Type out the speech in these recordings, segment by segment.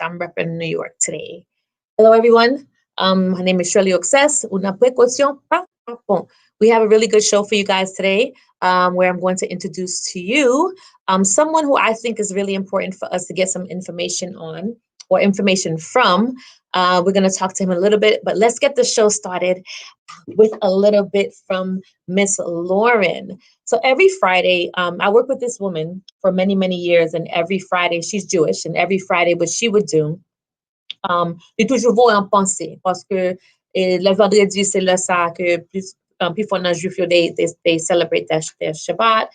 I'm repping New York today. Hello, everyone. My name is Shirley Oxes. Una precaution pa Kapon. We have a really good show for you guys today, where I'm going to introduce to you someone who I think is really important for us to get some information on or information from. We're going to talk to him a little bit, but let's get the show started with a little bit from Miss Lauren. So every Friday, I work with this woman for many, many years, and every Friday, she's Jewish, and every Friday, what she would do, j'ai toujours beau en penser, parce que le vendredi, c'est là ça que plus fond dans Juif, they celebrate their Shabbat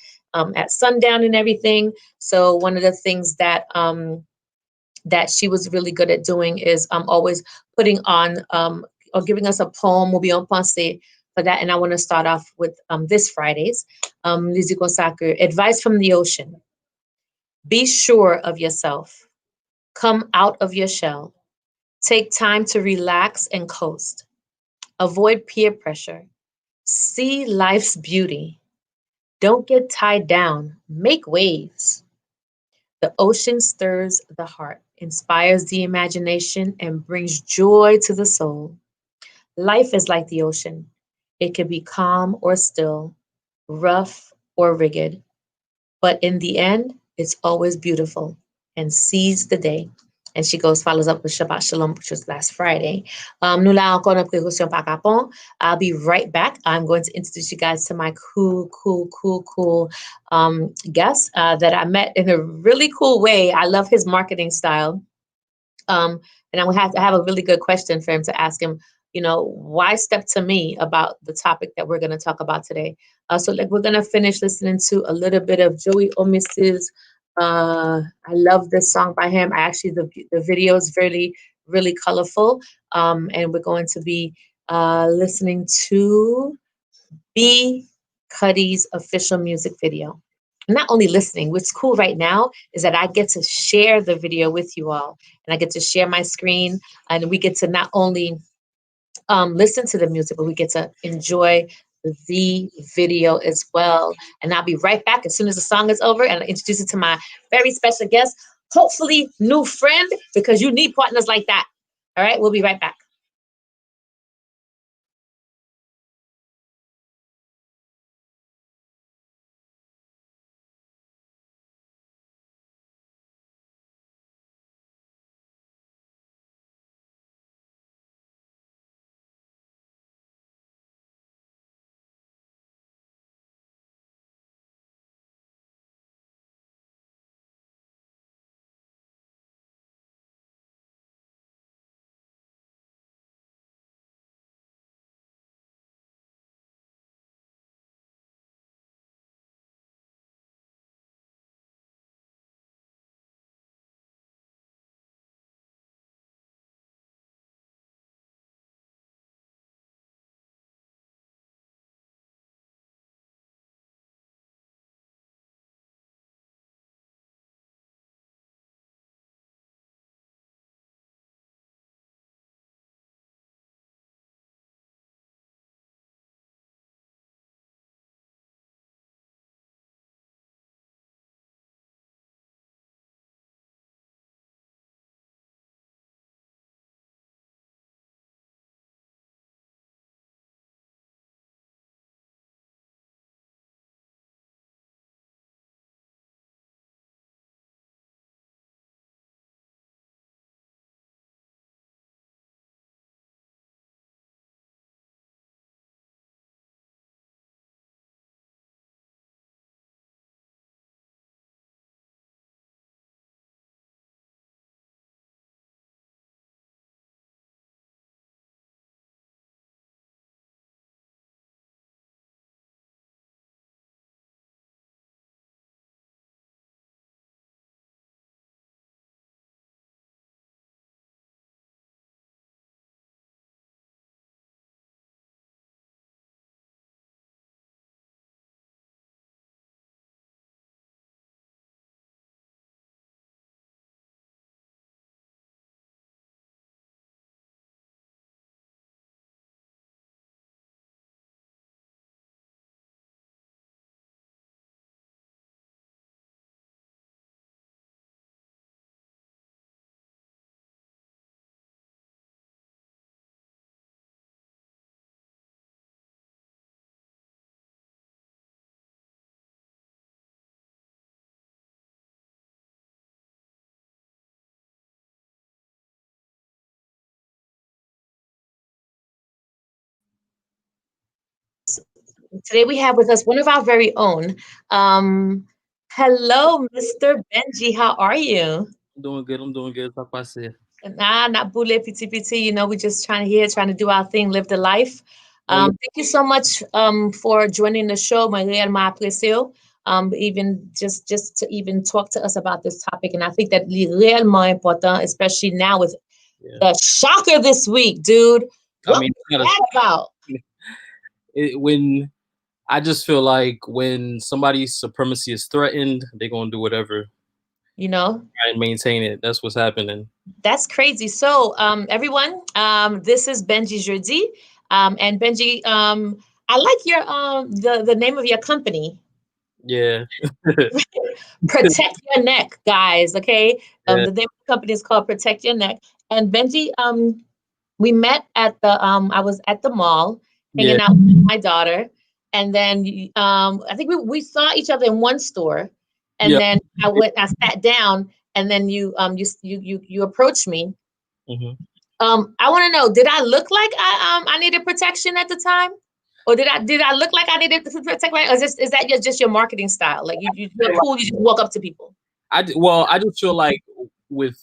at sundown and everything. So one of the things that she was really good at doing is always putting on or giving us a poem ou bien pensée for that. And I want to start off with this Friday's advice from the ocean. Be sure of yourself. Come out of your shell. Take time to relax and coast. Avoid peer pressure. See life's beauty. Don't get tied down. Make waves. The ocean stirs the heart, inspires the imagination, and brings joy to the soul. Life is like the ocean. It can be calm or still, rough or rigid, but in the end, it's always beautiful and seize the day. And she goes, follows up with Shabbat Shalom, which was last Friday. Nous là encore notre Prekosyon par Kapon. I'll be right back. I'm going to introduce you guys to my cool guest that I met in a really cool way. I love his marketing style. And I would have to have a really good question for him to ask him, why step to me about the topic that we're going to talk about today. So we're going to finish listening to a little bit of Joey Omis's, I love this song by him. The video is really, really colorful. And we're going to be listening to B. Cuddy's official music video. Not only listening, what's cool right now is that I get to share the video with you all, and I get to share my screen, and we get to not only listen to the music, but we get to enjoy the video as well. And I'll be right back as soon as the song is over, and I'll introduce it to my very special guest, hopefully new friend, because you need partners like that. All right, we'll be right back. Today we have with us one of our very own. Um, Hello, Mr. Benji. How are you? I'm doing good. I'm doing good. Tá parceiro. Nah, not bule piti piti. We're just trying to do our thing, live the life. Oh yeah. Thank you so much for joining the show, Maria Ma Aprecio. Even just to even talk to us about this topic, and I think that réellement important, especially now with Yeah. the shocker this week, dude. I What mean, was that about? when I just feel like when somebody's supremacy is threatened, they're gonna do whatever You know, try and maintain it. That's what's happening. That's crazy. So, everyone, this is Benji Jeudi. And Benji, I like your the name of your company. Yeah. Protect your neck, guys. Okay. Yeah. The name of the company is called Protect Your Neck. And Benji, we met at the I was at the mall Yeah. hanging out with my daughter, and then I think we saw each other in one store, and Yeah. then I sat down, and then you approached me. Hmm. I want to know, did I look like I needed protection at the time? Or did I look like I needed to protect my, or is that just your marketing style? Like you're cool, you just walk up to people. Well, I just feel like with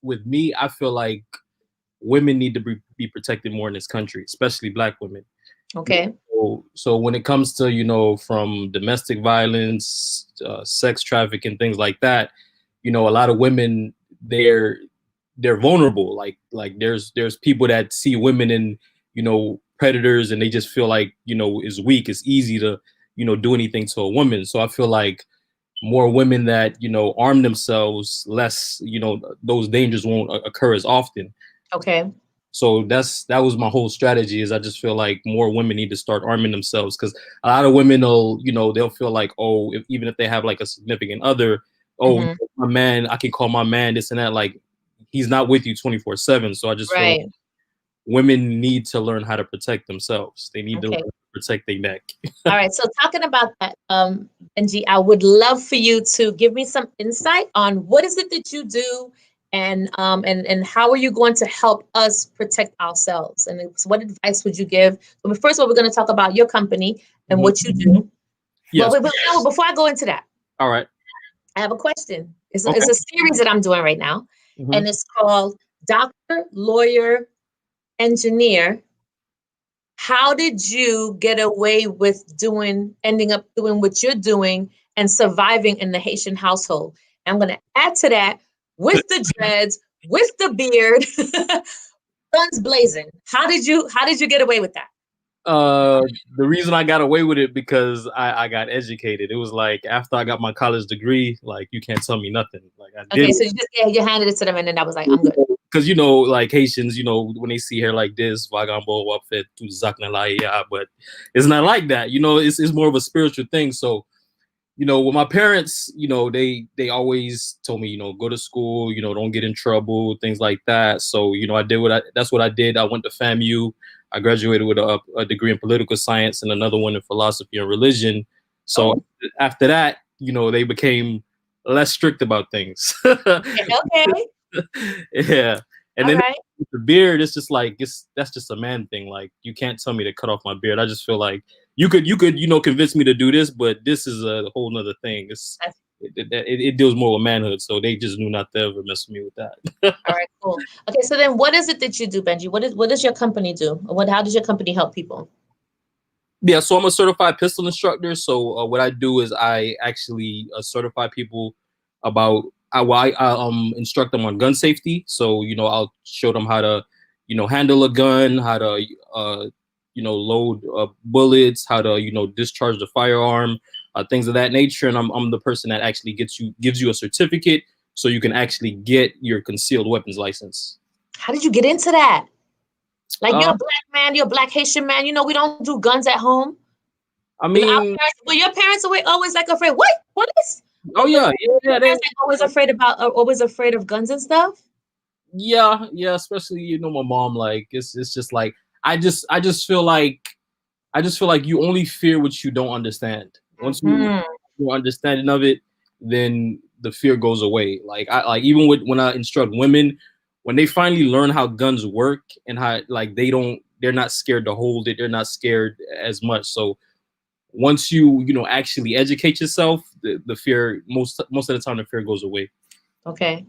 with me, I feel like women need to be protected more in this country, especially Black women. Okay. So when it comes to from domestic violence, sex trafficking, things like that, a lot of women they're they're vulnerable. Like there's people that see women in predators, and they just feel like is weak. It's easy to do anything to a woman. So I feel like more women that arm themselves, less those dangers won't occur as often. Okay. So that was my whole strategy. Is I just feel like more women need to start arming themselves, because a lot of women will they'll feel like, oh, even if they have like a significant other, oh, Hmm. my man, I can call my man this and that. Like, he's not with you 24/7. So I just feel like Right. women need to learn how to protect themselves. They need to learn Okay. how to protect their neck. All right. So talking about that, Benji, I would love for you to give me some insight on what is it that you do, and how are you going to help us protect ourselves? And what advice would you give? So first of all, we're going to talk about your company and Mhm. what you do. But, Yes. no, before I go into that, All right. I have a question. It's Okay. a series that I'm doing right now, Hmm. and it's called Doctor, Lawyer, Engineer. How did you get away with ending up doing what you're doing and surviving in the Haitian household? I'm going to add to that with the dreads, with the beard, guns blazing. How did you get away with that? Uh, the reason I got away with it because I got educated. It was like after I got my college degree, like you can't tell me nothing. Like I did Okay, so you handed it to them, and then I was like, I'm good. because like Haitians, when they see hair like this, vagambo wapfet tout zak na la ya, but it's not like that. It's more of a spiritual thing. So with my parents, they always told me, go to school, don't get in trouble, things like that. So I did that's what I did. I went to FAMU. I graduated with a degree in political science and another one in philosophy and religion. So Oh, after that, they became less strict about things. okay, okay, Yeah. And all then right. with the beard, it's just like that's just a man thing. Like, you can't tell me to cut off my beard. I just feel like you could convince me to do this, but this is a whole nother thing. That's It deals more with manhood, so they just knew not to ever mess with me with that. all right, cool. Okay, so then what is it that you do, Benji? What does your company do? How does your company help people? Yeah, so I'm a certified pistol instructor. So what I do is I actually certify people about I instruct them on gun safety. So I'll show them how to handle a gun, how to load bullets, how to discharge the firearm, things of that nature. And I'm the person that actually gives you a certificate so you can actually get your concealed weapons license. How did you get into that? Like, you're Uh, a black man, you're a black Haitian man. We don't do guns at home. I Our mean, parents, were your parents always like afraid? What? Police? oh Was yeah, your yeah, parents like always afraid of guns and stuff? yeah, especially my mom. Like, it's just like I just feel like you only fear what you don't understand. Once Hmm. you understanding of it, then the fear goes away. Like, even when I instruct women, when they finally learn how guns work and how, like, they're not scared to hold it, they're not scared as much. So once you know actually educate yourself, the fear most of the time the fear goes away. Okay.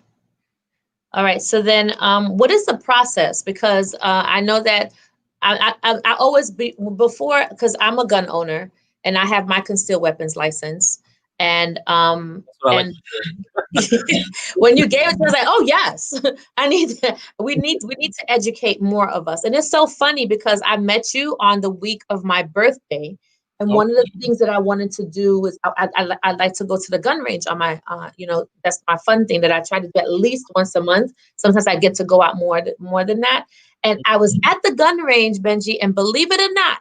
All right. So then, what is the process? Because I know that I always be before, because I'm a gun owner and I have my concealed weapons license. And That's what I like. and when you gave it, to me, I was like, oh yes, I need to, we need to educate more of us. And it's so funny because I met you on the week of my birthday. And Oh, one of the things that I wanted to do was I like to go to the gun range on my that's my fun thing that I try to do at least once a month. Sometimes I get to go out more than that. And I was at the gun range, Benji, and believe it or not,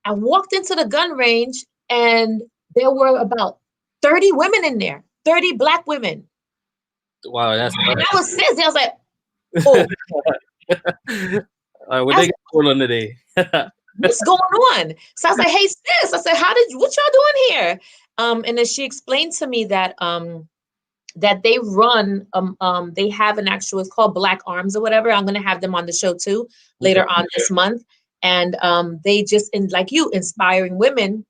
I walked into the gun range and there were about 30 women in there, 30 Black women. wow, that's And I was sitting there, I was like, oh, what that's they got going on today? what's going on? So I was like, hey sis, I said, what y'all doing here? And then she explained to me that they run they have an actual, it's called Black Arms or whatever. I'm gonna have them on the show too Okay. later on this month. And they just like you, inspiring women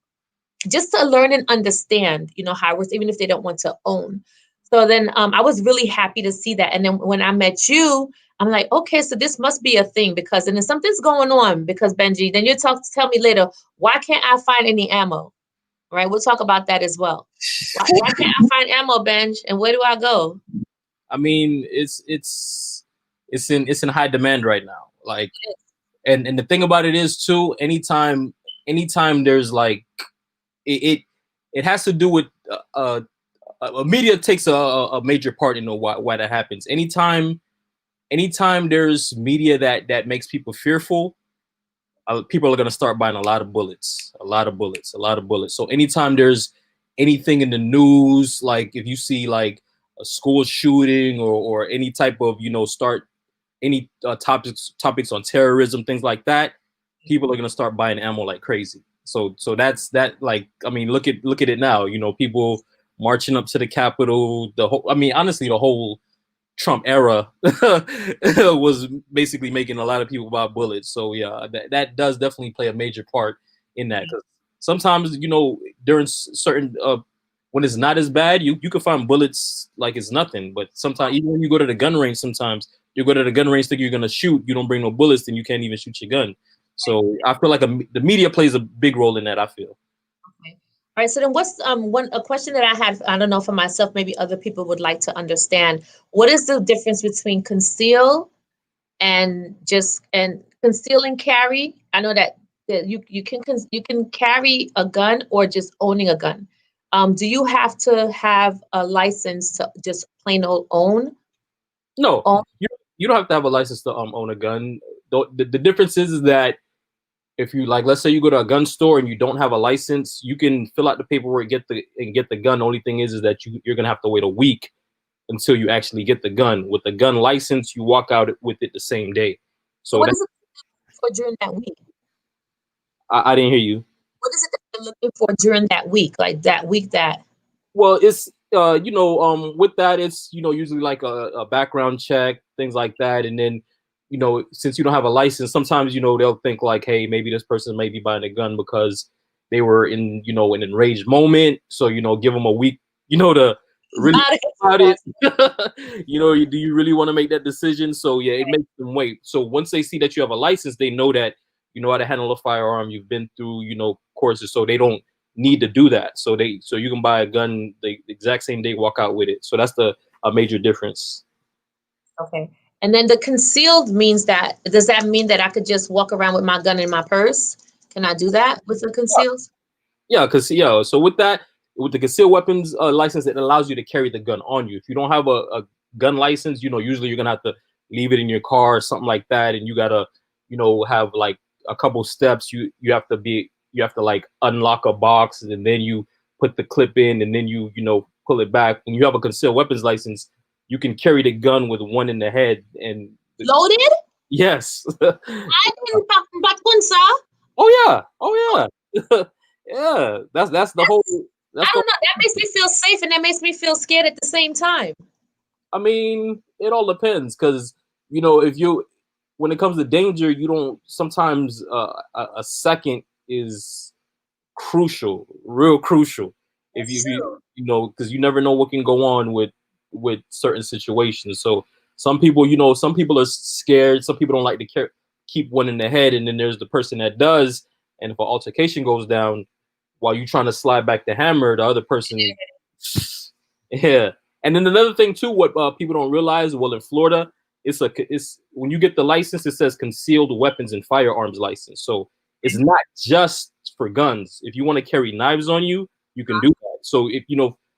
just to learn and understand, how it works, even if they don't want to own. So then I was really happy to see that. And then when I met you, I'm like, okay, so this must be a thing because, and then something's going on because Benji, then you tell me later, why can't I find any ammo? Right? We'll talk about that as well. Why can't I find ammo, Benj? And where do I go? I mean, it's in high demand right now. Like, and the thing about it is too, anytime there's like it it has to do with media takes a major part in why that happens. Anytime there's media that makes people fearful, people are going to start buying a lot of bullets, a lot of bullets, a lot of bullets. So anytime there's anything in the news, like if you see like a school shooting or any type of start any topics on terrorism, things like that, people are going to start buying ammo like crazy. So that's that. Like, I mean, look at it now. People marching up to the Capitol. The whole, I mean, honestly, the whole Trump era was basically making a lot of people buy bullets. So yeah, that does definitely play a major part in that. Because sometimes during certain when it's not as bad, you can find bullets like it's nothing. But sometimes even when you go to the gun range, sometimes you go to the gun range thinking you're gonna shoot, you don't bring no bullets, then you can't even shoot your gun. So I feel like the media plays a big role in that. I feel. Okay. All right. So then what's a question that I had, I don't know, for myself, maybe other people would like to understand. What is the difference between conceal and conceal and carry? I know that you can carry a gun or just owning a gun. Do you have to have a license to just plain old No, own? you don't have to have a license to own a gun. The difference is that if you like, let's say you go to a gun store and you don't have a license, you can fill out the paperwork, get the gun. The only thing is that you're gonna have to wait a week until you actually get the gun. With the gun license, you walk out with it the same day. So What that is it for during that week? I didn't hear you. What is it that you're looking for during that week? Like that week that Well, it's with that it's usually like a background check, things like that, and then since you don't have a license, sometimes they'll think like, hey, maybe this person may be buying a gun because they were in an enraged moment, so give them a week to really got it. think about it. Do you really want to make that decision? So yeah, it makes them wait. So once they see that you have a license, they know that you know how to handle a firearm, you've been through courses, so they don't need to do that. So you can buy a gun the exact same day, walk out with it. So that's a major difference. Okay. And then the concealed means that, does that mean that I could just walk around with my gun in my purse? Can I do that with the concealed? Yeah, because so with that, with the concealed weapons license, it allows you to carry the gun on you. If you don't have a gun license, usually you're gonna have to leave it in your car or something like that, and you gotta have like a couple steps. You have to like unlock a box, and then you put the clip in, and then you pull it back. When you have a concealed weapons license, you can carry the gun with one in the head, and Loaded? yes. I didn't back one, sir. Oh yeah. Oh yeah. Yeah. That's the whole. That's I the. don't know. That makes me feel safe and that makes me feel scared at the same time. I mean, it all depends because if you when it comes to danger, you don't sometimes a second is crucial, real crucial. If you True. you know, because you never know what can go on with certain situations. So some people, some people are scared. Some people don't like to keep one in the head, and then there's the person that does. And if an altercation goes down while you trying to slide back the hammer, the other person, yeah. And then another thing too, what people don't realize, well, in Florida, it's when you get the license, it says concealed weapons and firearms license. So it's not just for guns. If you want to carry knives on you, you can do that. So if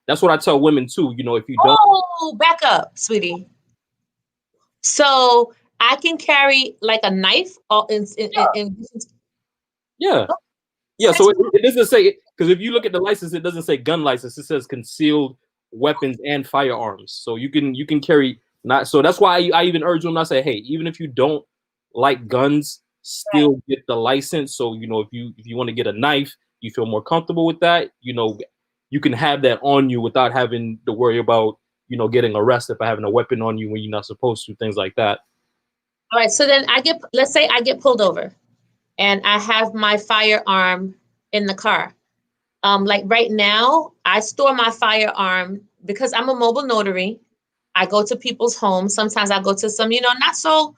that's what I tell women too. If you don't, Oh, back up, sweetie. So I can carry like a knife or yeah, oh, yeah. that's So it doesn't say, because if you look at the license, it doesn't say gun license. It says concealed weapons and firearms. So you can carry not. So that's why I even urge women. I say, hey, even if you don't like guns, right. still get the license. So if you want to get a knife, you feel more comfortable with that. You can have that on you without having to worry about getting arrested for having a weapon on you when you're not supposed to. Things like that. All right. So then let's say I get pulled over and I have my firearm in the car. Like right now, I store my firearm because I'm a mobile notary. I go to people's homes. Sometimes I go to some, not so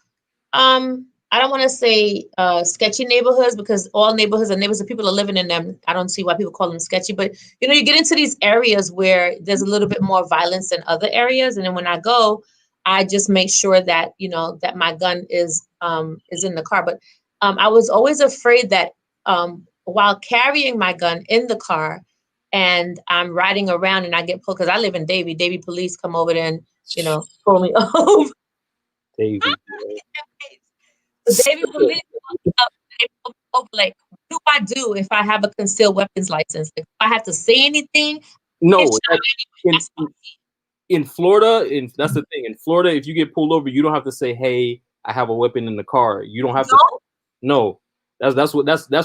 I don't want to say sketchy neighborhoods because all neighborhoods are neighborhoods and people are living in them. I don't see why people call them sketchy, but you get into these areas where there's a little bit more violence than other areas. And then when I go, I just make sure that that my gun is in the car. But I was always afraid that while carrying my gun in the car and I'm riding around and I get pulled because I live in Davie. Davie police come over there and pull me over. Davey. The Davie police up, they pull me over, like, what do I do if I have a concealed weapons license? Like, if I have to say anything, get No, shot anyway. in That's what in Florida, that's the thing. In Florida, if you get pulled over, you don't have to say, "Hey, I have a weapon in the car." You don't have to. no. No, that's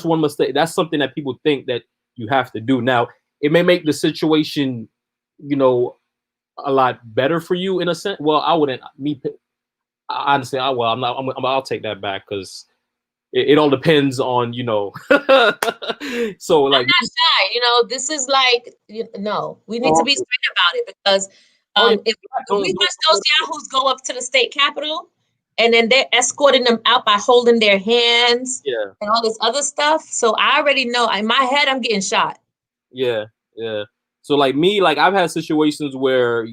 one mistake. That's something that people think that you have to do. Now, it may make the situation, you know, a lot better for you in a sense. Well, I wouldn't. Honestly, I'll take that back because it all depends on. So I'm like, not shy. This is like, no, we need to oh, be straight about it because yeah, if we don't, watch those yahoos go up to the state capitol and then they're escorting them out by holding their hands yeah. and all this other stuff. So I already know in my head I'm getting shot. Yeah, yeah. So like me, like I've had situations where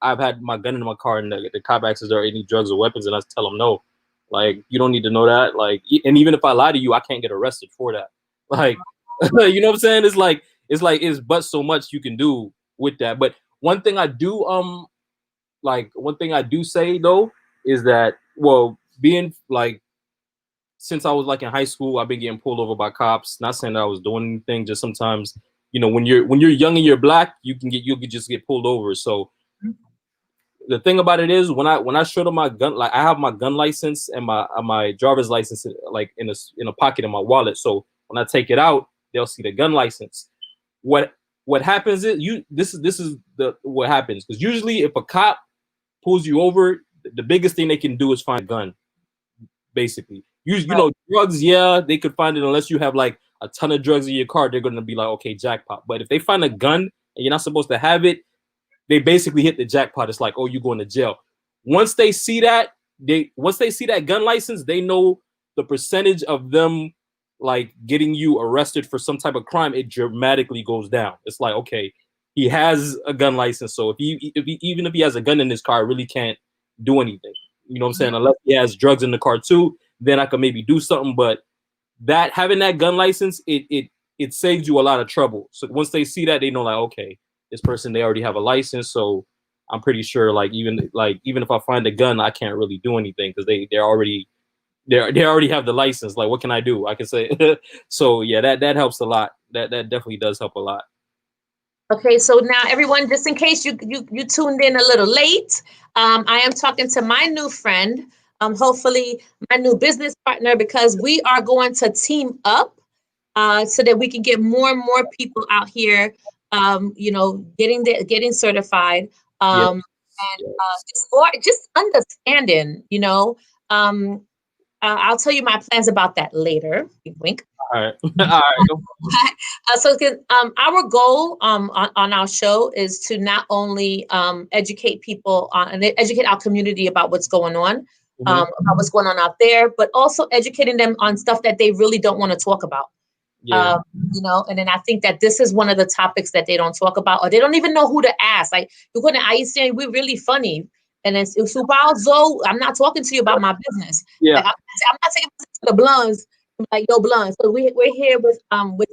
I've had my gun in my car and the cop asks, "Is there any drugs or weapons?" And I tell them no. Like you don't need to know that. Like, and even if I lie to you, I can't get arrested for that. Like, you know what I'm saying? It's but so much you can do with that. But one thing I do one thing I do say though is that, well, being like, since I was like in high school, I've been getting pulled over by cops. Not saying that I was doing anything, just sometimes, when you're young and you're black, you can just get pulled over. So the thing about it is, when I showed them my gun, like I have my gun license and my driver's license like in a pocket in my wallet. So when I take it out, they'll see the gun license. What happens is this is the what happens, because usually if a cop pulls you over, the biggest thing they can do is find a gun. Basically, Right. drugs, yeah, they could find it unless you have like a ton of drugs in your car. They're gonna be like, okay, jackpot. But if they find a gun and you're not supposed to have it, they basically hit the jackpot. It's like, oh, you're going to jail. Once they see that gun license, they know the percentage of them like getting you arrested for some type of crime. It dramatically goes down. It's like, okay, he has a gun license, so even if he has a gun in his car, I really can't do anything. You know what I'm saying? Unless he has drugs in the car too, then I could maybe do something. But that having that gun license, it saves you a lot of trouble. So once they see that, they know like, okay, this person, they already have a license, so I'm pretty sure even if I find a gun, I can't really do anything because they already have the license. Like, what can I do? I can say so. Yeah, that helps a lot. That definitely does help a lot. Okay, so now everyone, just in case you tuned in a little late, I am talking to my new friend, hopefully my new business partner, because we are going to team up so that we can get more and more people out here, getting certified, Yeah, and just understanding. I'll tell you my plans about that later. Wink. All right. All right. Go. Our goal on our show is to not only educate people and educate our community about what's going on, Mhm. about what's going on out there, but also educating them on stuff that they really don't want to talk about. Yeah. And then I think that this is one of the topics that they don't talk about, or they don't even know who to ask. Like, you're going to, I used to say, we're really funny. And then, I'm not talking to you about my business. Yeah. Like, I'm not taking the blunts, like, yo, blunts. So we're here with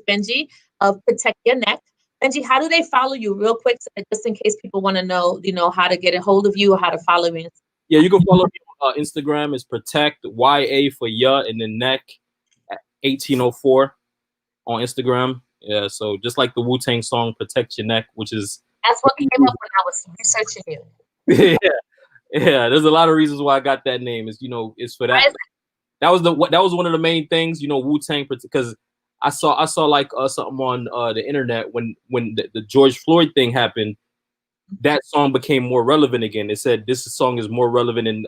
Benji of Protect Your Neck. Benji, how do they follow you real quick, so just in case people want to know, how to get a hold of you or how to follow you? Yeah. You can follow me on Instagram. Is protect YA for ya and then neck at 1804 on Instagram. Yeah. So just like the Wu-Tang song, protect your neck, which is That's what came up when I was researching you. yeah. Yeah. There's a lot of reasons why I got that name. Is it's for that. That was one of the main things, Wu-Tang, because I saw like something on the internet when the George Floyd thing happened. That song became more relevant again. It said this song is more relevant in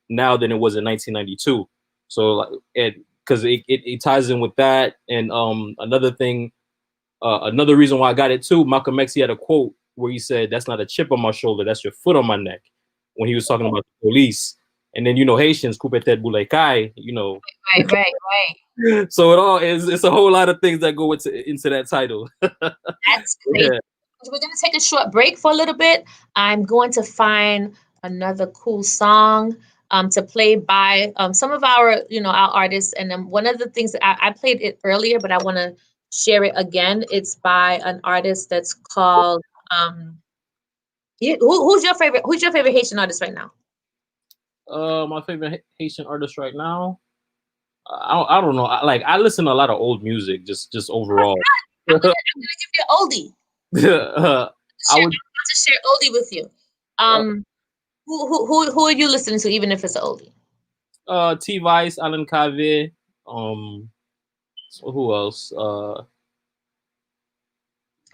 now than it was in 1992. So like because it ties in with that. And another thing, another reason why I got it too, Malcolm X, he had a quote where he said, "That's not a chip on my shoulder, that's your foot on my neck," when he was talking about the police. And then Haitians, coupe tête boulay kai, Right. So it all is. It's a whole lot of things that go into that title. That's crazy. Yeah. We're going to take a short break for a little bit. I'm going to find another cool song to play by some of our artists. And then one of the things that I played it earlier, but I want to share it again. It's by an artist that's called. Who's your favorite? Who's your favorite Haitian artist right now? My favorite Haitian artist right now. I don't know. I listen to a lot of old music, just overall. I'm gonna give you an oldie. I I'm would about to share oldie with you. uh, Who are you listening to, even if it's an oldie? T Vice, Alan Cave. So who else? All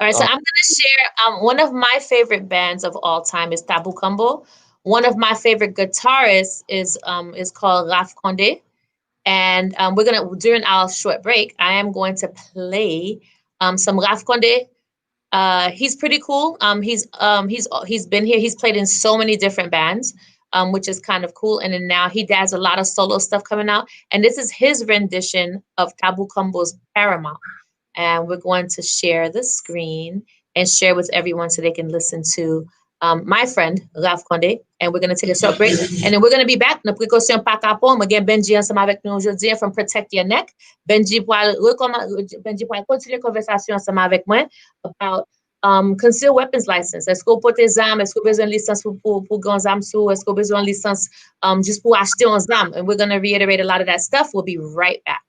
right, so Uh, I'm gonna share one of my favorite bands of all time is Tabu Combo. One of my favorite guitarists is called Raf Condé. And we're gonna during our short break, I am going to play some Raf Condé. He's pretty cool. He's been here. He's played in so many different bands, which is kind of cool. And then now he does a lot of solo stuff coming out. And this is his rendition of Tabu Combo's Paramount. And we're going to share the screen and share with everyone so they can listen to my friend Raf Condé. And we're going to take a short break. And then we're going to be back. Notre Prekosyon pa Kapon. Again, Benji ensemble avec nous aujourd'hui from Protect Your Neck. Benji pour continuer conversation ensemble avec moi about concealed weapons license. Est-ce qu'on peut des armes? Est-ce qu'on a besoin de licence pour grands armes sous? Est-ce qu'on a besoin de licence juste pour acheter un arme? And we're going to reiterate a lot of that stuff. We'll be right back.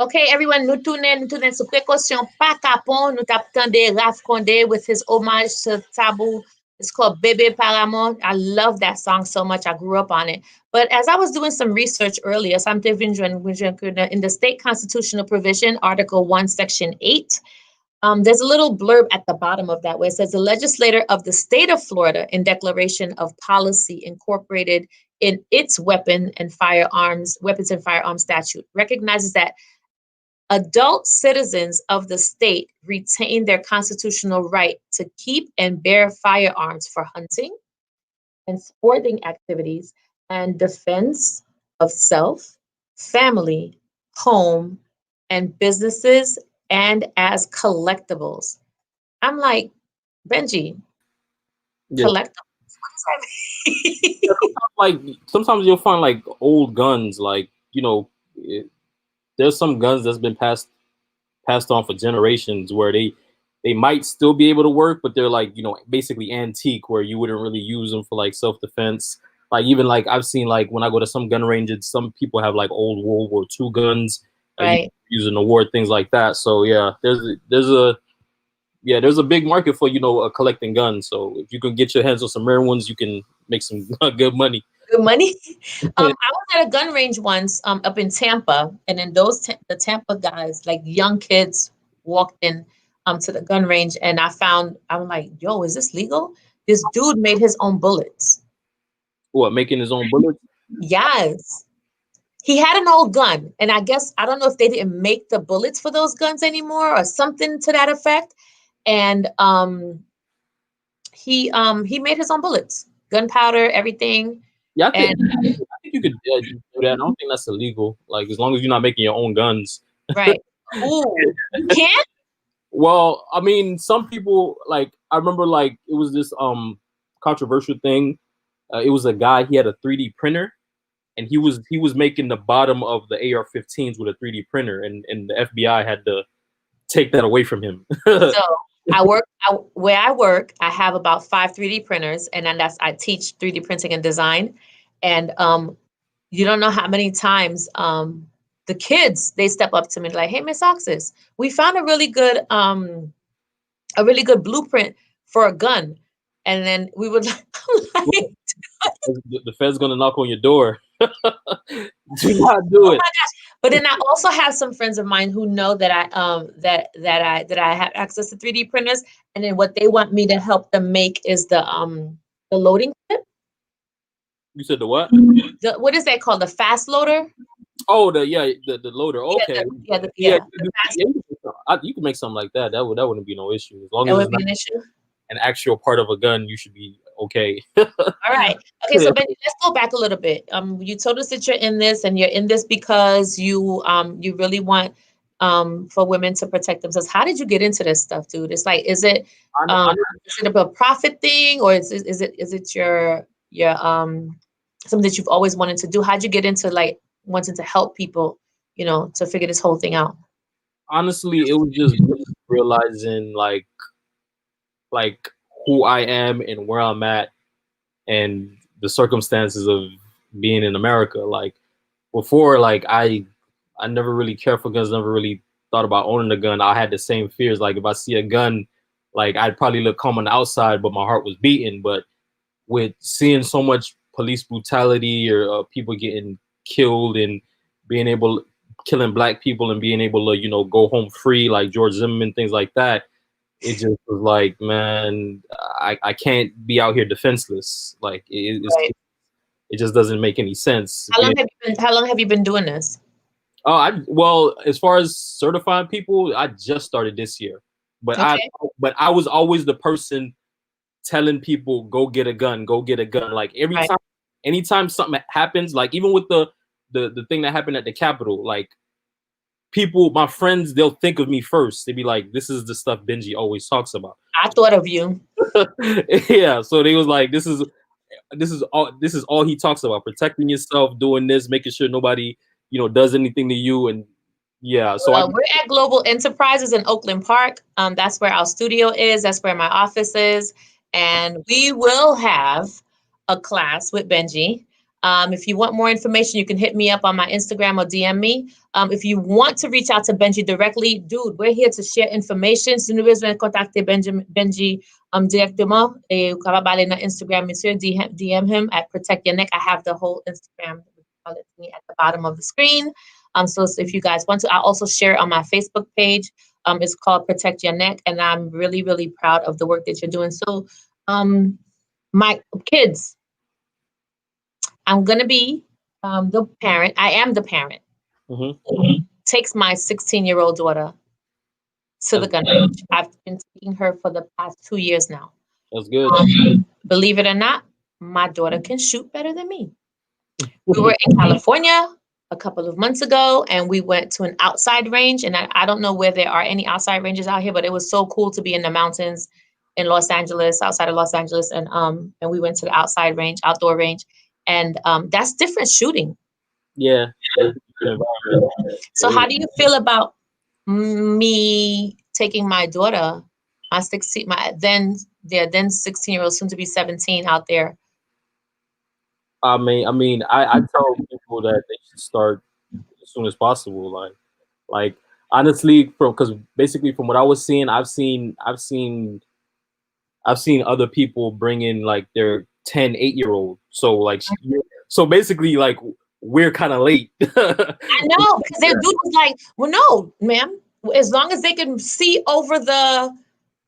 Okay, everyone, nous tourner sur Prekosyon pa Kapon. Nous tap tande Raf Condé with his homage to Taboo. It's called Bebe Paramon. I love that song so much. I grew up on it. But as I was doing some research earlier, so I'm in the state constitutional provision, Article 1, Section 8, there's a little blurb at the bottom of that where it says the legislator of the state of Florida in declaration of policy incorporated in its weapons and firearms statute recognizes that adult citizens of the state retain their constitutional right to keep and bear firearms for hunting and sporting activities and defense of self, family, home, and businesses, and as collectibles. I'm like, Benji, Yeah. collectibles? What does that mean? Like sometimes you'll find like old guns, like there's some guns that's been passed on for generations where they might still be able to work, but they're like basically antique, where you wouldn't really use them for like self defense. Like even like I've seen like when I go to some gun ranges, some people have like old World War II guns that you Right. use in the war, things like that. So yeah, there's a big market for collecting guns. So if you can get your hands on some rare ones, you can make some good money. Good money. I was at a gun range once up in Tampa, and then the Tampa guys, like young kids, walked in to the gun range, and I'm like, yo, is this legal? This dude made his own bullets. What, making his own bullets? Yes. He had an old gun, and I guess I don't know if they didn't make the bullets for those guns anymore or something to that effect. And he made his own bullets, gunpowder, everything. Yeah, And I think you could do that. I don't think that's illegal. Like as long as you're not making your own guns. right. Ooh, you can't? Well, I mean, some people like I remember like it was this controversial thing. It was a guy. He had a 3D printer, and he was making the bottom of the AR-15s with a 3D printer, and the FBI had to take that away from him. So where I work, I have about 5 3D printers, and then I teach 3D printing and design. And you don't know how many times the kids they step up to me like, "Hey, Miss Oxis, we found a really good blueprint for a gun," and then we would like, The Fed's gonna knock on your door. Do not do oh my it. gosh. But then I also have some friends of mine who know that I have access to 3D printers, and then what they want me to help them make is the loading kit. You said the what? What is that called? The fast loader? Oh, the loader. Okay. Yeah. The fast, You can make something like that. That wouldn't be no issue. As long that as would it's be not an issue. an actual part of a gun, you should be okay. All right. Okay, so Benny, let's go back a little bit. You told us that you're in this, and you're in this because you really want for women to protect themselves. How did you get into this stuff, dude? It's like, is it a profit thing, or is it your something that you've always wanted to do? How'd you get into like wanting to help people, to figure this whole thing out? Honestly, it was just realizing like who I am and where I'm at and the circumstances of being in America. Like before, like I never really cared for guns, never really thought about owning a gun. I had the same fears. Like if I see a gun, like I'd probably look calm on the outside, but my heart was beating. But with seeing so much police brutality or people getting killed and being able killing black people and being able to go home free like George Zimmerman, things like that, it just was like, man, I can't be out here defenseless. Like Right. it just doesn't make any sense. How long have you been doing this? Well, as far as certifying people, I just started this year, but Okay. I was always the person telling people go get a gun, go get a gun. Like Right. anytime something happens, like even with the thing that happened at the Capitol, like people, my friends, they'll think of me first. They'd be like, "This is the stuff Benji always talks about." I thought of you. Yeah, so they was like, this is all he talks about: protecting yourself, doing this, making sure nobody does anything to you, and yeah. So We're at Global Enterprises in Oakland Park. That's where our studio is. That's where my office is. And we will have a class with Benji If you want more information, you can hit me up on my Instagram or DM me. If you want to reach out to Benji directly, dude, we're here to share information. Si nous besoin contacter Benji directement, et vous pouvez aller dans Instagram, monsieur, DM him at Protect Your Neck. I have the whole Instagram at the bottom of the screen. So if you guys want to, I also share it on my Facebook page. It's called Protect Your Neck, and I'm really, really proud of the work that you're doing. So, my kids, I'm gonna be the parent. I am the parent. Takes my 16-year-old daughter to the gun range. I've been taking her for the past 2 years now. That's good. Believe it or not, my daughter can shoot better than me. We were in California a couple of months ago, and we went to an outside range. And I don't know where there are any outside ranges out here, but it was so cool to be in the mountains in Los Angeles, outside of Los Angeles, and we went to the outside range, outdoor range, and that's different shooting. Yeah. So how do you feel about me taking my daughter, my then 16-year-old, soon to be 17, out there? I tell people that they should start as soon as possible. Like honestly, because basically from what I was seeing, I've seen other people bring in like their 10, 8-year-old. So basically, like, we're kind of late. I know, because their dude was like, well, no, ma'am, as long as they can see over that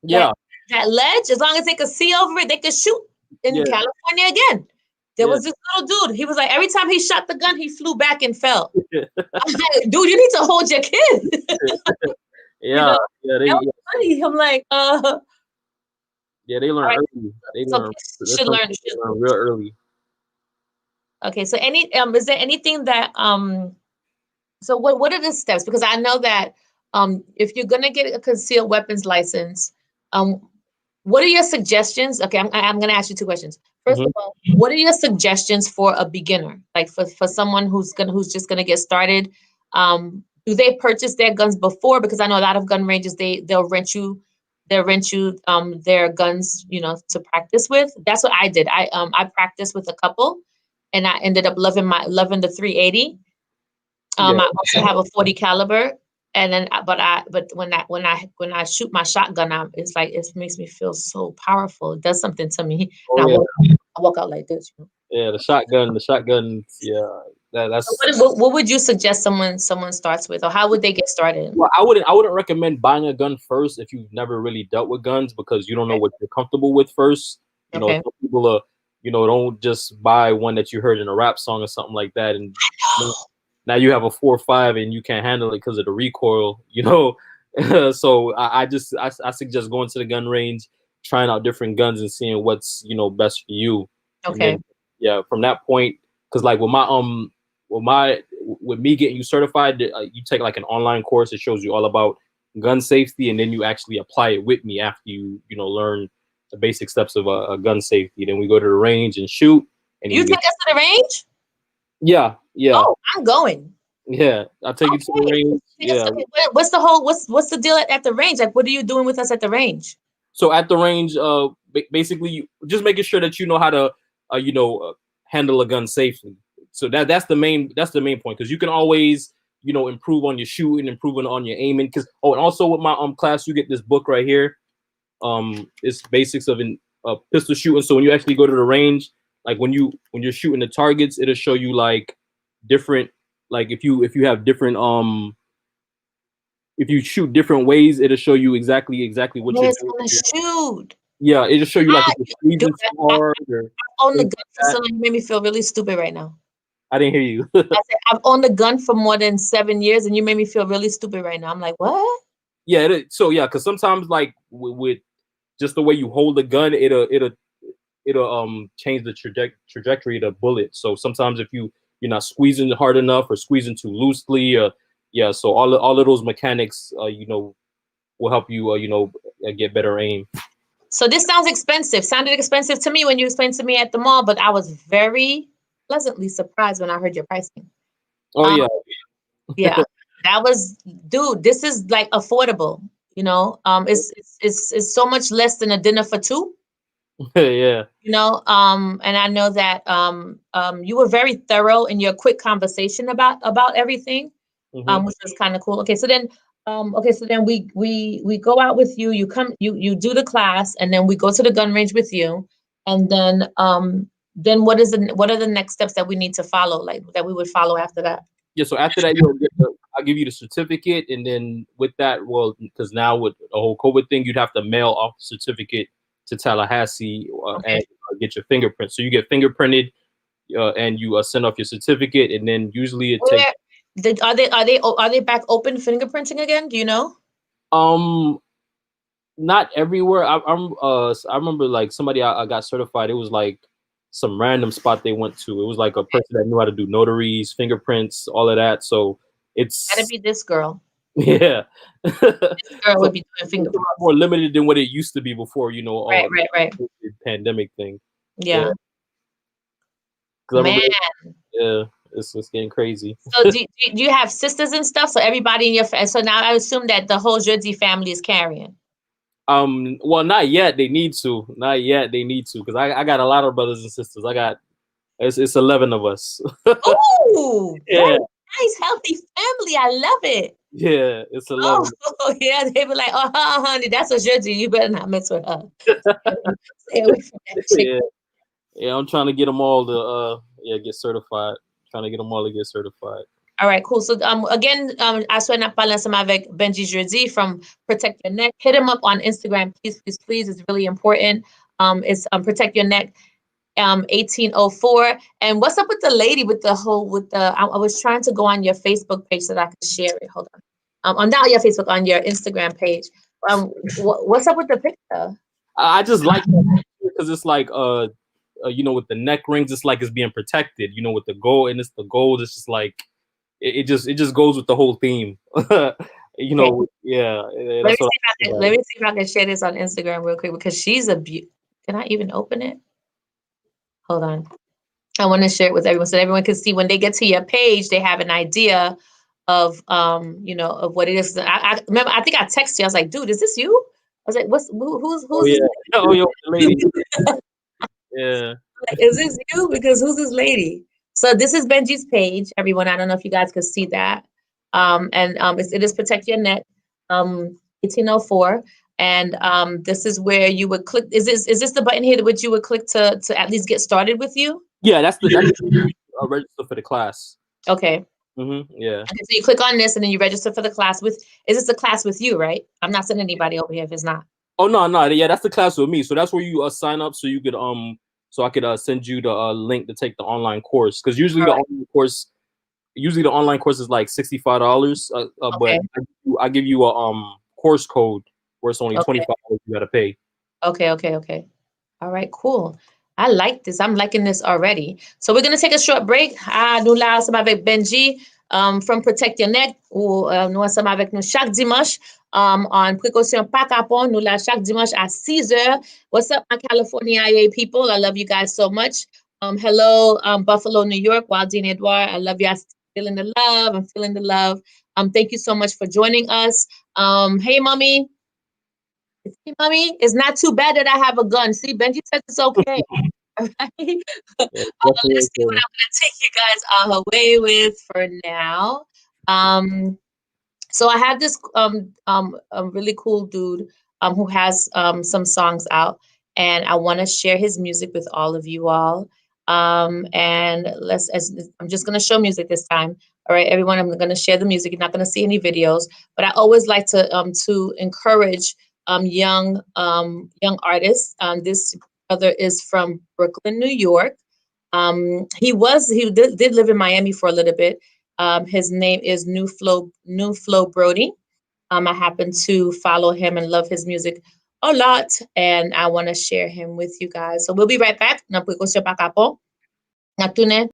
ledge, as long as they could see over it, they could shoot in California again. There was this little dude. He was like, every time he shot the gun, he flew back and fell. I was like, dude, you need to hold your kid. That was funny. I'm like, yeah, they learn early. They should learn real early. Okay, so is there anything that so what are the steps? Because I know that if you're gonna get a concealed weapons license, what are your suggestions? Okay, I'm gonna ask you 2 questions. First of all, what are your suggestions for a beginner? Like for someone who's just gonna get started? Do they purchase their guns before? Because I know a lot of gun ranges, they'll rent you their guns, to practice with. That's what I did. I practiced with a couple, and I ended up loving the 380. I also have a 40 caliber, and then but when I shoot my shotgun, it's like it makes me feel so powerful. It does something to me. I walk out like this. Yeah, the shotgun. Yeah, that's. So what would you suggest someone starts with, or how would they get started? Well, I wouldn't recommend buying a gun first if you've never really dealt with guns, because you don't know what you're comfortable with first. Some people are, don't just buy one that you heard in a rap song or something like that, and now you have a 4.5 and you can't handle it because of the recoil. So I suggest going to the gun range, trying out different guns, and seeing what's best for you. Okay. Then, from that point, because like with me getting you certified, you take like an online course that shows you all about gun safety, and then you actually apply it with me after you learn the basic steps of a gun safety. Then we go to the range and shoot. And you take us to the range? Yeah. Oh, I'm going. Yeah, I'll take you to the range. Yeah. What's the deal at the range? Like, what are you doing with us at the range? So at the range, basically, just making sure that you know how to, handle a gun safely. So that's the main point, because you can always, improve on your shooting, improving on your aiming. And also with my class, you get this book right here. It's basics of pistol shooting. So when you actually go to the range, like when you're shooting the targets, it'll show you like different, like if you have different if you shoot different ways, it'll show you exactly what you're gonna shoot. Yeah, it'll show you like if you're squeezing too hard. I've owned the gun for so long, you made me feel really stupid right now. I didn't hear you. I said I've owned a gun for more than 7 years, and you made me feel really stupid right now. I'm like, what? Yeah, because sometimes like with just the way you hold the gun, it'll change the trajectory of the bullet. So sometimes if you're not squeezing hard enough or squeezing too loosely, so all of those mechanics, will help you, get better aim. So this sounded expensive to me when you explained to me at the mall, but I was very pleasantly surprised when I heard your pricing. Oh yeah. Yeah, that was, dude, this is like affordable, it's so much less than a dinner for two, Yeah. And I know that you were very thorough in your quick conversation about everything, Hmm. which was kind of cool. Okay, so then we go out with you. You do the class, and then we go to the gun range with you, and then what are the next steps that we need to follow, like that we would follow after that? Yeah. So after that, I'll give you the certificate, and then with that, well, because now with the whole COVID thing, you'd have to mail off the certificate to Tallahassee and Okay. get your fingerprints. So you get fingerprinted, and you send off your certificate, and then usually it takes Where are they back open fingerprinting again? Do you know? um not everywhere. I remember like somebody I got certified. It was like some random spot they went to. It was like a Okay, person that knew how to do notaries, fingerprints, all of that. So gotta it's be this girl. yeah. This girl So would be doing it's a lot fingerprints. more limited than what it used to be before, Right, right, right. the pandemic thing. Yeah, Yeah, because I remember, man. yeah, it's getting crazy. So do you have sisters and stuff? So everybody in your so now I assume that the whole Jersey family is carrying. Well, not yet. They need to. Not yet. They need to because I got a lot of brothers and sisters. It's 11 of us. Oh, Yeah, very nice, healthy family. I love it. yeah, it's Oh, 11. yeah, they be like, oh, honey, that's a Jersey. You better not mess with her. Stay away from that chick. Yeah, yeah. I'm trying to get them all to get certified. Trying to get them all to get certified. All right, cool. So again, I swear not parlant avec Benji Jersey from Protect Your Neck. Hit him up on Instagram, please, please, please. It's really important. It's Protect Your Neck 1804. And what's up with the lady with the whole with the I was trying to go on your Facebook page so that I could share it. Hold on. On not your Facebook, on your Instagram page. What's up with the picture? I just like because it's like with the neck rings, it's like it's being protected. With the gold, and it's the gold. It's just like it just goes with the whole theme. Okay, That's what I like about let it. me see if I can share this on Instagram real quick because she's a Can I even open it? Hold on. I want to share it with everyone so everyone can see when they get to your page, they have an idea of of what it is. I remember I think I texted you. I was like, dude, is this you? I was like, Oh who's yeah. this? Oh yo, the lady. Yeah. Like, is this you? Because who's this lady? So this is Benji's page, everyone. I don't know if you guys could see that. It is Protect Your Neck, 1804. And this is where you would click. Is this the button here that which you would click to at least get started with you? Yeah, that's register for the class. Okay. Yeah. Okay, so you click on this and then you register for the class with, is this a class with you, right? I'm not sending anybody over here if it's not. Oh no, no, yeah, that's the class with me. So that's where you sign up so you could so I could send you the link to take the online course because All right. usually the online course is like $65, but Okay. I give you a course code where it's only Okay. $25 you gotta pay. Okay. Okay. Okay. All right, cool. I like this. I'm liking this already. So we're gonna take a short break. Nous là ensemble avec Benji from Protect Your Neck. Nous ensemble avec nous chaque dimanche en Précaution pas Kapon. Nous là chaque dimanche à 6 heures. What's up, my California IA people? I love you guys so much. Hello, Buffalo, New York. Waldine Edouard. I love you. I'm feeling the love. I'm feeling the love. Thank you so much for joining us. Hey, mommy. See, mommy, it's not too bad that I have a gun. See, Benji says it's okay. All right. Yeah, definitely Let's see what okay. I'm gonna take you guys away with for now. So I have this a really cool dude who has some songs out, and I want to share his music with all of you all. And I'm just gonna show music this time. All right, everyone, I'm gonna share the music. You're not gonna see any videos, but I always like to encourage young artists. This brother is from Brooklyn, New York. He did live in Miami for a little bit. His name is New Flow Brody. I happen to follow him and love his music a lot, and I want to share him with you guys. So we'll be right back. Na Prekosyon pa Kapon. Na tune.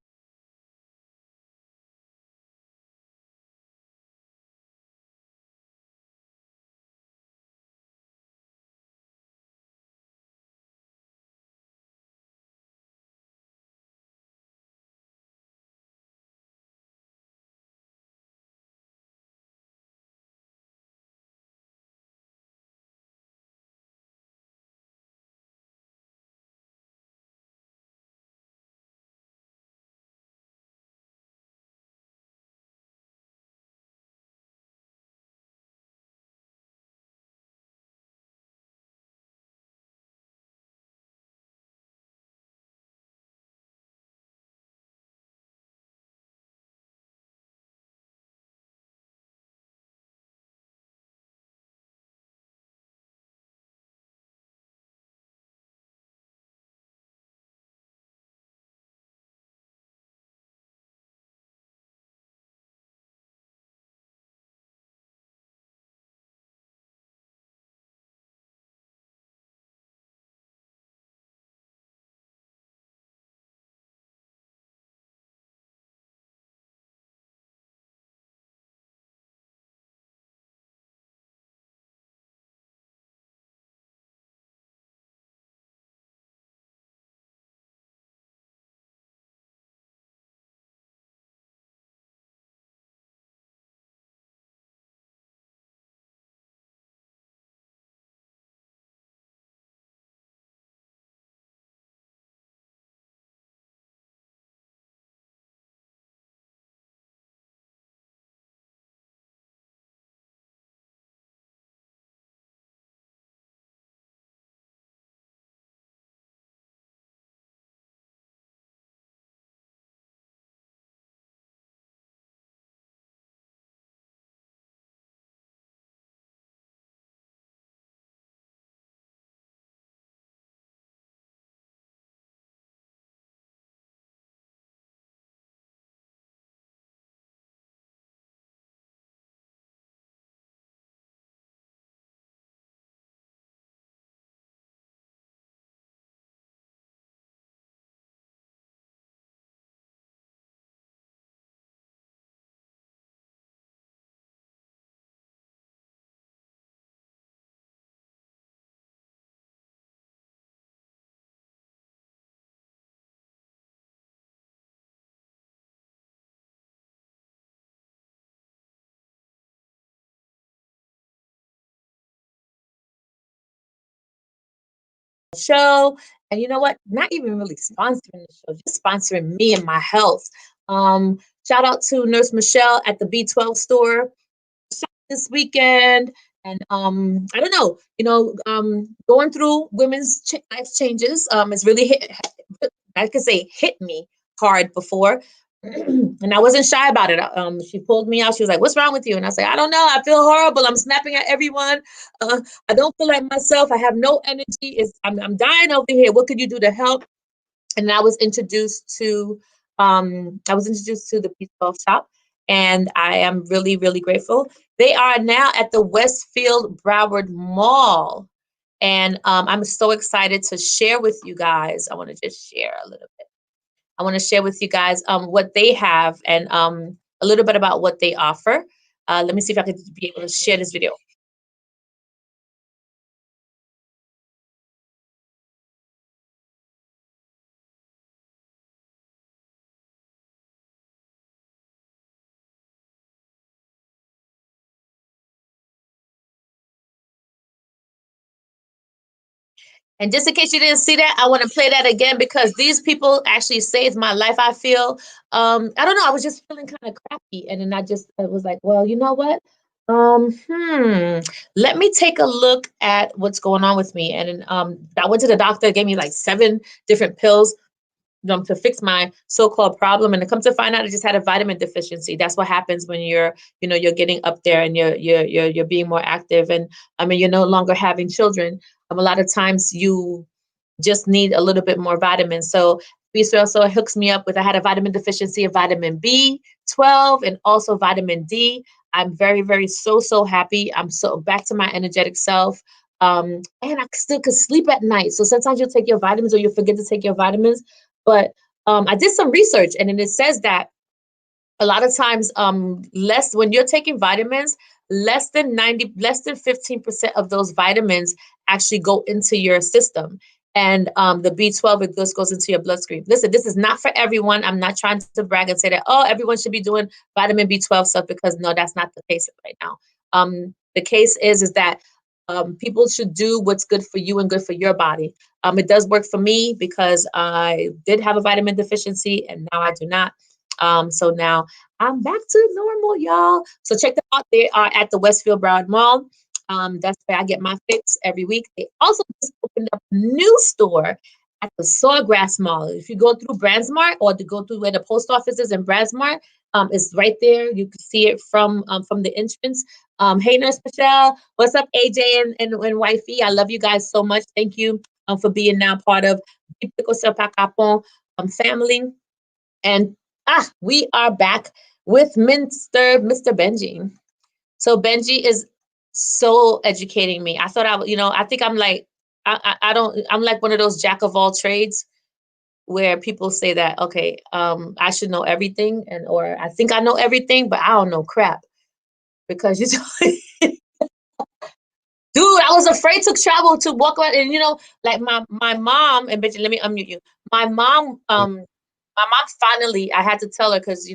show. And you know what? Not even really sponsoring the show, just sponsoring me and my health. Shout out to Nurse Michelle at the B12 store this weekend. And I don't know, going through women's life changes. It's really hit. I could say hit me hard before. And I wasn't shy about it. She pulled me out. She was like, "What's wrong with you?" And I said, "I don't know. I feel horrible. I'm snapping at everyone. I don't feel like myself. I have no energy. I'm dying over here. What could you do to help?" And I was introduced to the B12 shop, and I am really, really grateful. They are now at the Westfield Broward Mall, and I'm so excited to share with you guys. I want to just share a little bit. I want to share with you guys what they have and a little bit about what they offer. Let me see if I could be able to share this video. And just in case you didn't see that, I want to play that again because these people actually saved my life. I feel, I don't know, I was just feeling kind of crappy. And then I was like, well, you know what? Let me take a look at what's going on with me. And then I went to the doctor, gave me like 7 different pills to fix my so-called problem, and to come to find out I just had a vitamin deficiency. That's what happens when you're getting up there and you're being more active, and I mean you're no longer having children. A lot of times you just need a little bit more vitamins. So B12 also hooks me up with, I had a vitamin deficiency of vitamin B12 and also vitamin D. I'm very, very, so happy. I'm so back to my energetic self. And I still could sleep at night. So sometimes you'll take your vitamins or you'll forget to take your vitamins. But I did some research, and then it says that a lot of times when you're taking vitamins, less than 15% of those vitamins actually go into your system. And the B12, it just goes into your bloodstream. Listen, this is not for everyone. I'm not trying to brag and say that, oh, everyone should be doing vitamin B12 stuff, because no, that's not the case right now. The case is that people should do what's good for you and good for your body. It does work for me because I did have a vitamin deficiency and now I do not. So now I'm back to normal, y'all. So check them out. They are at the Westfield Broward Mall. That's where I get my fix every week. They also just opened up a new store at the Sawgrass Mall. If you go through Brandsmart or to go through where the post office is in Brandsmart, it's right there. You can see it from the entrance. Hey, Nurse Michelle. What's up, AJ and Wifey? I love you guys so much. Thank you for being now part of the Prekosyon Kapon family. And we are back with Mr. Benji. So Benji is so educating me. I thought I think I'm like, I'm like one of those jack of all trades where people say that, okay, I should know everything, or I think I know everything, but I don't know crap. Because dude, I was afraid to travel, to walk around, and like my mom, and Benji, let me unmute you. My mom finally, I had to tell her, because I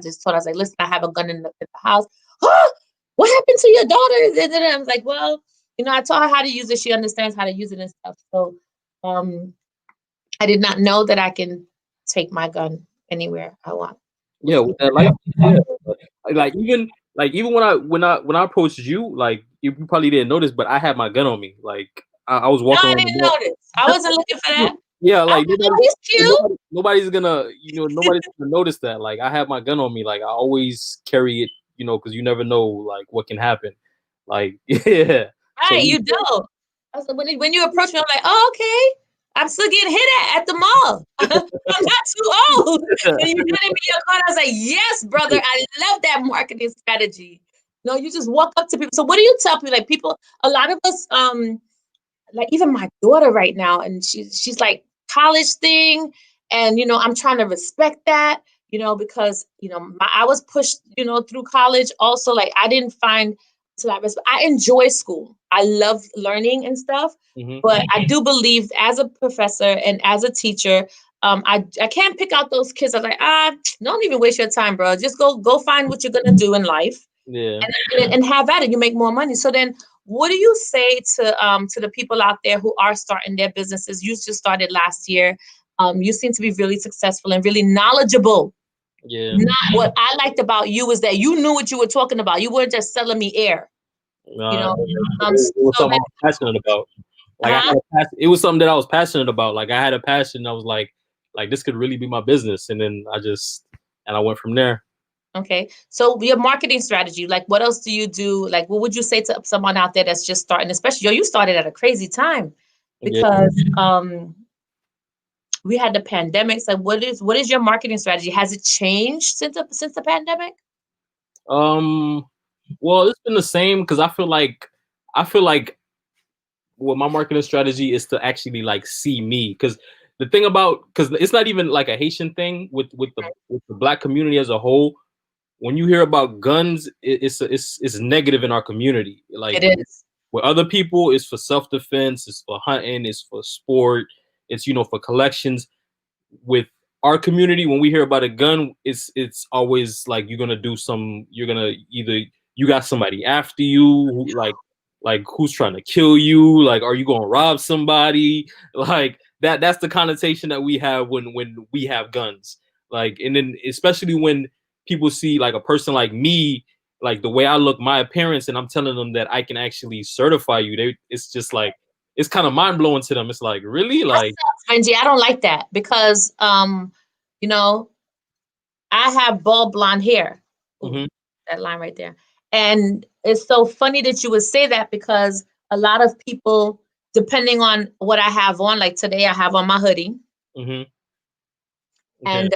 just told her, I was like, listen, I have a gun in the house. Huh? What happened to your daughter? And then I was like, well, I taught her how to use it. She understands how to use it and stuff. So I did not know that I can take my gun anywhere I want. Yeah, with that, like even when I approached you, like you probably didn't notice, but I had my gun on me. Like I was walking. No, I didn't notice. I wasn't looking for that. Yeah, like he's cute. Nobody's gonna notice that. Like I have my gun on me. Like I always carry it, because you never know like what can happen. Like yeah. Right, so you don't. When you approach me, I'm like, oh, okay. I'm still getting hit at the mall. I'm not too old. And you got in your car. I was like, yes, brother. I love that marketing strategy. No, you just walk up to people. So what do you tell people? Like people, a lot of us, like even my daughter right now, and she's like college thing. And, I'm trying to respect that, because, I was pushed, through college also. Like I didn't find I enjoy school. I love learning and stuff. Mm-hmm. But I do believe as a professor and as a teacher, I can't pick out those kids. I'm like, don't even waste your time, bro. Just go find what you're gonna do in life. Yeah. And have at it. You make more money. So then what do you say to the people out there who are starting their businesses? You just started last year. You seem to be really successful and really knowledgeable. Yeah. Not what I liked about you is that you knew what you were talking about. You weren't just selling me air, you know. It was So something I that, was passionate about. Like I huh? had it was something that I was passionate about. Like I had a passion. I was like this could really be my business. And then I went from there. Okay. So your marketing strategy, like what else do you do? Like what would you say to someone out there that's just starting, especially you started at a crazy time Yeah. because we had the pandemic. So what is your marketing strategy? Has it changed since the pandemic? Um. Well, it's been the same because I feel like well, my marketing strategy is to actually like see me because the thing about because it's not even like a Haitian thing with the black community as a whole. When you hear about guns, it's negative in our community. It Like is. with other people, it's for self defense, it's for hunting, it's for sport, it's for collections. With our community, when we hear about a gun, it's always like you're gonna either you got somebody after you who, like who's trying to kill you, like are you gonna rob somebody, like that's the connotation that we have when we have guns, like, and then especially when people see like a person like me, like the way I look, my appearance, and I'm telling them that I can actually certify you, it's just like it's kind of mind blowing to them. It's like really That like. sucks, Benji. I don't like that because you know, I have bald blonde hair. Ooh, Mhm. that line right there. And it's so funny that you would say that because a lot of people, depending on what I have on, like today I have on my hoodie. Mhm. Okay.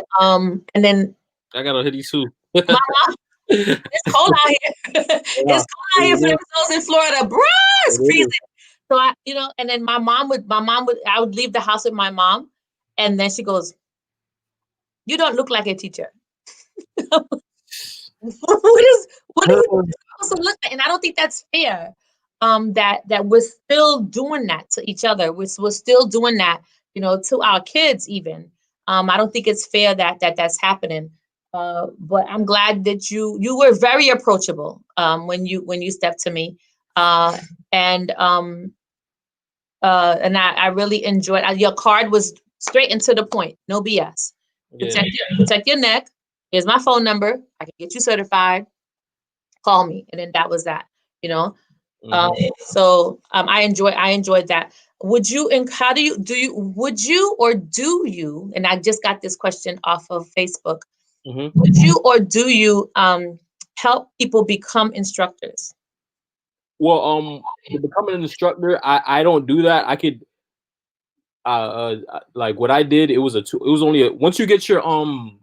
And then I got a hoodie too. my mom, Yeah. it's cold out here. It's cold out here for It those in Florida. Bruh, it's freezing. is. So and then I would leave the house with my mom, and then she goes, "You don't look like a teacher." What are you supposed to look like? And I don't think that's fair. That we're still doing that to each other. We're still doing that, to our kids even. I don't think it's fair that's happening. But I'm glad that you were very approachable when you stepped to me. Uh, and I really enjoyed your card was straight and to the point, no BS. Yeah. Protect your neck. Here's my phone number. I can get you certified. Call me, and then that was that. You know. Um, Mhm. I enjoyed that. Would you and how do you would you or do you? And I just got this question off of Facebook. Mhm. Would you or do you help people become instructors? Well, to become an instructor, I don't do that. I could like what I did. It was only once you get your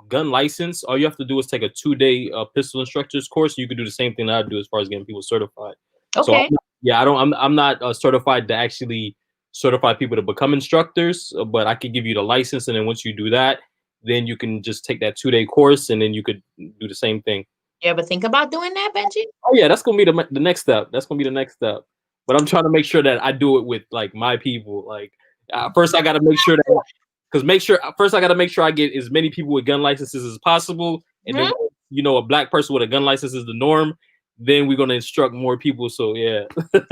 gun license, all you have to do is take a 2-day pistol instructors course. You can do the same thing that I do as far as getting people certified. So Okay. yeah, I'm not certified to actually certify people to become instructors, but I could give you the license, and then once you do that, then you can just take that 2-day course, and then you could do the same thing. You ever think about doing that, Benji? Oh yeah, that's gonna be the next step. That's gonna be the next step. But I'm trying to make sure that I do it with like my people. Like first, I got to make sure that because make sure first I got to make sure I get as many people with gun licenses as possible, and then Mhm. a black person with a gun license is the norm. Then we're gonna instruct more people. So yeah. I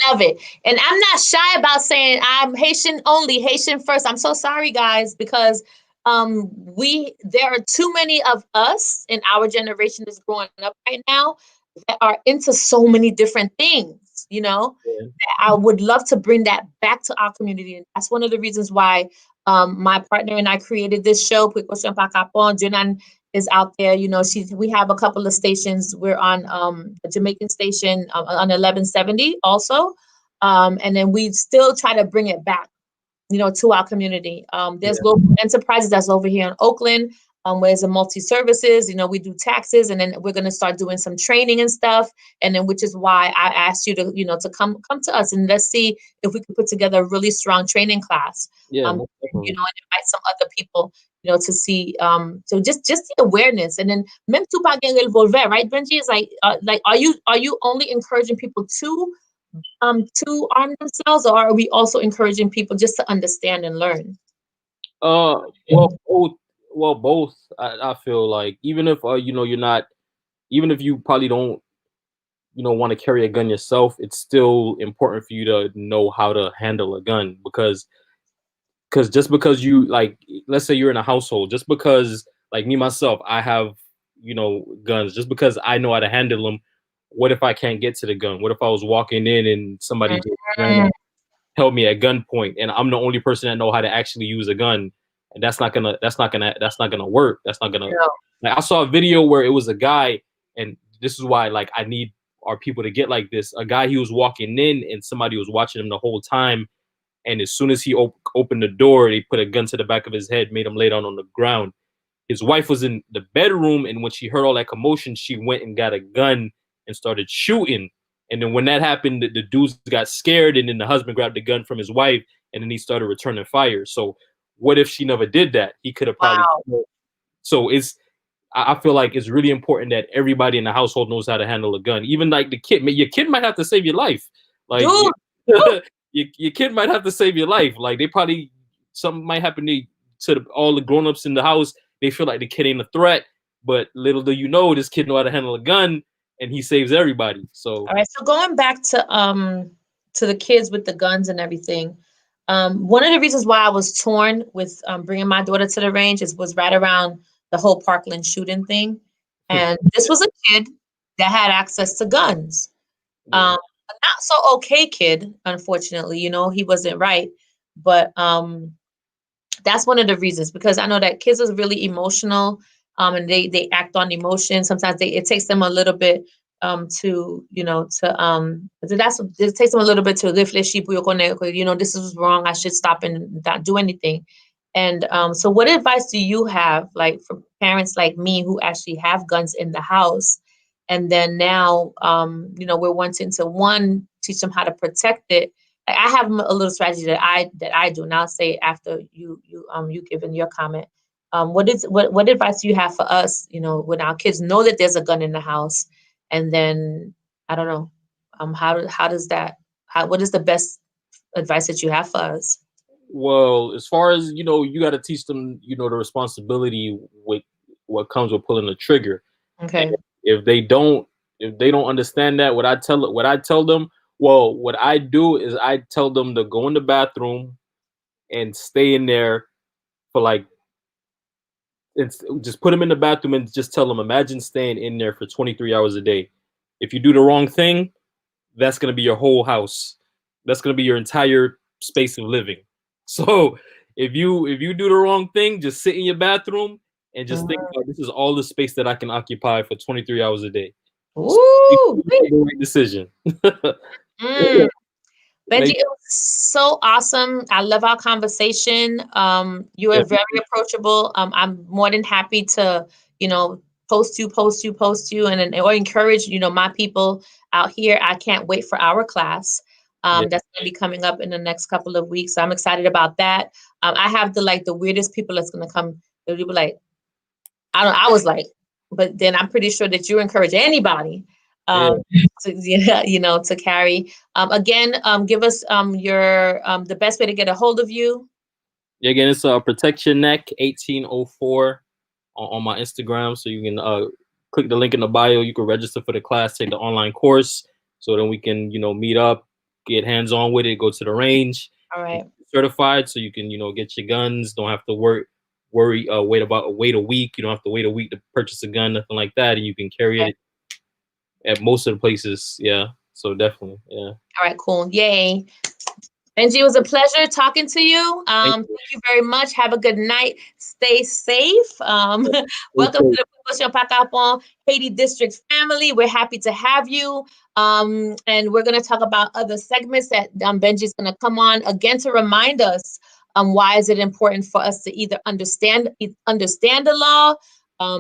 love it. And I'm not shy about saying I'm Haitian only, Haitian first. I'm so sorry, guys, because there are too many of us in our generation that's growing up right now that are into so many different things. Yeah. I would love to bring that back to our community. And that's one of the reasons why my partner and I created this show, Prekosyon pa Kapon. Junan is out there. We have a couple of stations. We're on a Jamaican station on 1170 also. And then we still try to bring it back, to our community. There's Yeah. Global Enterprises that's over here in Oakland, where it's a multi-services. We do taxes, and then we're gonna start doing some training and stuff. And then, which is why I asked you to, to come to us and let's see if we can put together a really strong training class. Yeah. Um, Most definitely. and invite some other people, to see. So just the awareness, and then même tout pas gen revolver, right, Benji? Is like, are you only encouraging people to arm themselves, or are we also encouraging people just to understand and learn? Uh, well, both. Well, both. I feel like even if you're not, even if you probably don't want to carry a gun yourself, it's still important for you to know how to handle a gun, because just because you like, let's say you're in a household, just because like me myself, I have guns, just because I know how to handle them. What if I can't get to the gun? What if I was walking in and somebody just Mhm. held me at gunpoint and I'm the only person that know how to actually use a gun? And that's not gonna work. That's not gonna, No. like, I saw a video where it was a guy, and this is why, like, I need our people to get like this. A guy, he was walking in and somebody was watching him the whole time, and as soon as he opened the door, they put a gun to the back of his head, made him lay down on the ground. His wife was in the bedroom, and when she heard all that commotion, she went and got a gun and started shooting. And then when that happened, the dudes got scared, and then the husband grabbed the gun from his wife, and then he started returning fire. So what if she never did that? He could have probably. Wow. So I feel like it's really important that everybody in the household knows how to handle a gun. Even like the kid, your kid might have to save your life. Like Dude. your kid might have to save your life. Like they probably, something might happen to all the grown-ups in the house. They feel like the kid ain't a threat, but little do you know, this kid know how to handle a gun, and he saves everybody. So All right. So going back to the kids with the guns and everything. One of the reasons why I was torn with bringing my daughter to the range was right around the whole Parkland shooting thing, and this was a kid that had access to guns. yeah, A not so okay kid, unfortunately. He wasn't right, but that's one of the reasons, because I know that kids are really emotional, and they act on emotion. Sometimes it takes them a little bit to it takes them a little bit to reflexionner, this is wrong. I should stop and not do anything. And so, what advice do you have, like for parents like me who actually have guns in the house, and then now we're wanting to one teach them how to protect it. Like, I have a little strategy that I do, and I'll say after you given your comment. What advice do you have for us? When our kids know that there's a gun in the house, and then I don't know, how does that what is the best advice that you have for us? well, as far as you got to teach them, the responsibility with what comes with pulling the trigger. And Okay. if they don't understand that, what I tell them, well, what I do is I tell them to go in the bathroom and stay in there for like, it's just put them in the bathroom and just tell them, imagine staying in there for 23 hours a day. If you do the wrong thing, that's going to be your whole house. That's going to be your entire space of living. So if you do the wrong thing, just sit in your bathroom and just think about, this is all the space that I can occupy for 23 hours a day. So make Ooh. the right decision. Mm. Benji, Make, it was so awesome. I love our conversation. You are yeah, very approachable. I'm more than happy to, you know, post you, and or encourage, my people out here. I can't wait for our class. yeah, That's going to be coming up in the next couple of weeks. So I'm excited about that. I have the weirdest people that's going to come. They'll be like, I was like, but then I'm pretty sure that you encourage anybody yeah. um, to, yeah, to carry. Again, give us your the best way to get a hold of you. Yeah, again, it's Protect Your Neck 1804 on my Instagram. So you can click the link in the bio. You can register for the class, take the online course. So then we can, meet up, get hands on with it, go to the range, All right. certified, so you can, get your guns. Don't have to wait a week. You don't have to wait a week to purchase a gun, nothing like that, and you can carry Okay. it at most of the places. Yeah. So definitely, yeah. All right. Cool. Yay. Benji, it was a pleasure talking to you. Thank Thank you very much. Have a good night. Stay safe. Welcome to you. the Prekosyon Pakapon Haiti District family. We're happy to have you. And we're going to talk about other segments that Benji's going to come on again to remind us why is it important for us to either understand the law,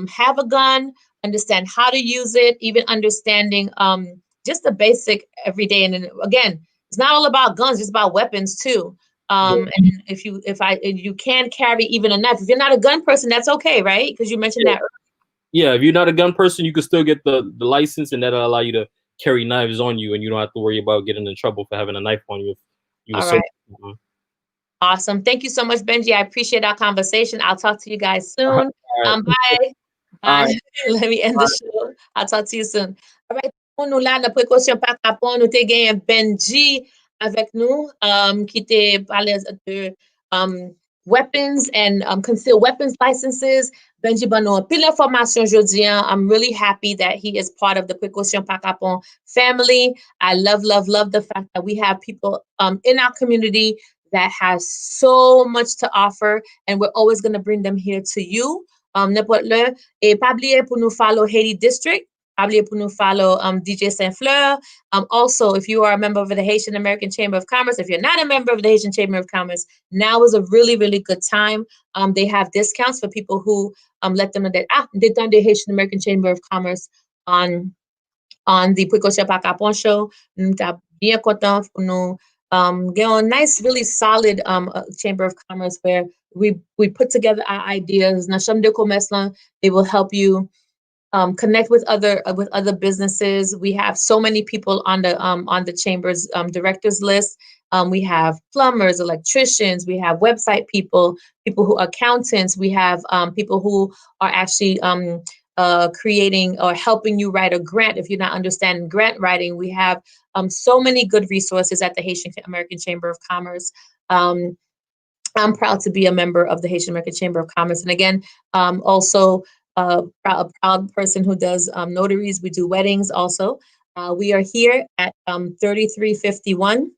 have a gun, understand how to use it, even understanding just the basic everyday. And then, again, it's not all about guns, it's about weapons too. And if you can carry even a knife, if you're not a gun person, that's okay, right? Because you mentioned Yeah. that. Yeah, if you're not a gun person, you can still get the license, and that'll allow you to carry knives on you, and you don't have to worry about getting in trouble for having a knife on you if you All assert. right. Awesome. Thank you so much, Benji. I appreciate our conversation. I'll talk to you guys All soon. right. Bye. All Bye. right. Let me end the Bye. show. I'll talk to you soon. All right. nous là, dans précaution par Kapon, nous te gagné Benji avec nous, qui te parlé de weapons and concealed weapons licenses. Benji Bano, pile information aujourd'hui. I'm really happy that he is part of the Prekosyon par Kapon family. I love, love, love the fact that we have people in our community that has so much to offer, and we're always going to bring them here to you. N'importe le. Et pas oublier pour nous follow Haiti District. Pas oublier pour nous follow DJ Saint Fleur. Also, if you are a member of the Haitian American Chamber of Commerce, if you're not a member of the Haitian Chamber of Commerce, now is a really, really good time. They have discounts for people who let them know that they've done the Haitian American Chamber of Commerce on the Prekosyon par Kapon show. Nous sommes bien contents pour nous get a nice, really solid Chamber of Commerce where we put together our ideas. Na chambre de commerce, they will help you connect with other businesses. We have so many people on the chamber's directors list. We have plumbers, electricians. We have website people, people who are accountants. We have people who are actually creating or helping you write a grant if you're not understanding grant writing. We have so many good resources at the Haitian American Chamber of Commerce. I'm proud to be a member of the Haitian American Chamber of Commerce. And again, also a proud person who does notaries. We do weddings also. We are here at 3351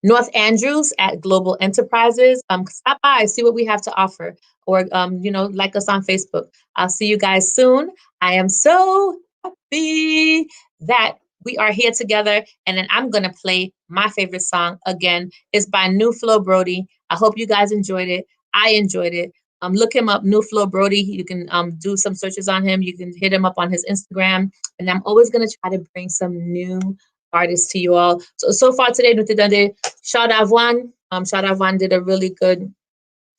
North Andrews at Global Enterprises. Stop by, see what we have to offer, or like us on Facebook. I'll see you guys soon. I am so happy that we are here together, and then I'm gonna play my favorite song again. It's by New Flo Brody. I hope you guys enjoyed it. I enjoyed it. Look him up, New Flo Brody. You can do some searches on him. You can hit him up on his Instagram, and I'm always gonna try to bring some new artists to you all. So far today, nous avons done Shad Avwan. Shad Avwan did a really good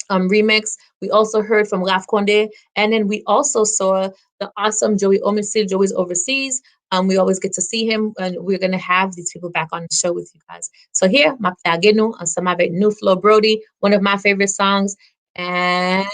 remix. We also heard from Raf Conde, and then we also saw the awesome Joey Omisil. Joey's overseas. We always get to see him, and we're gonna have these people back on the show with you guys. So here, ma plagenu on some of it, New Flo Brody, one of my favorite songs, and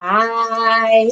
hi.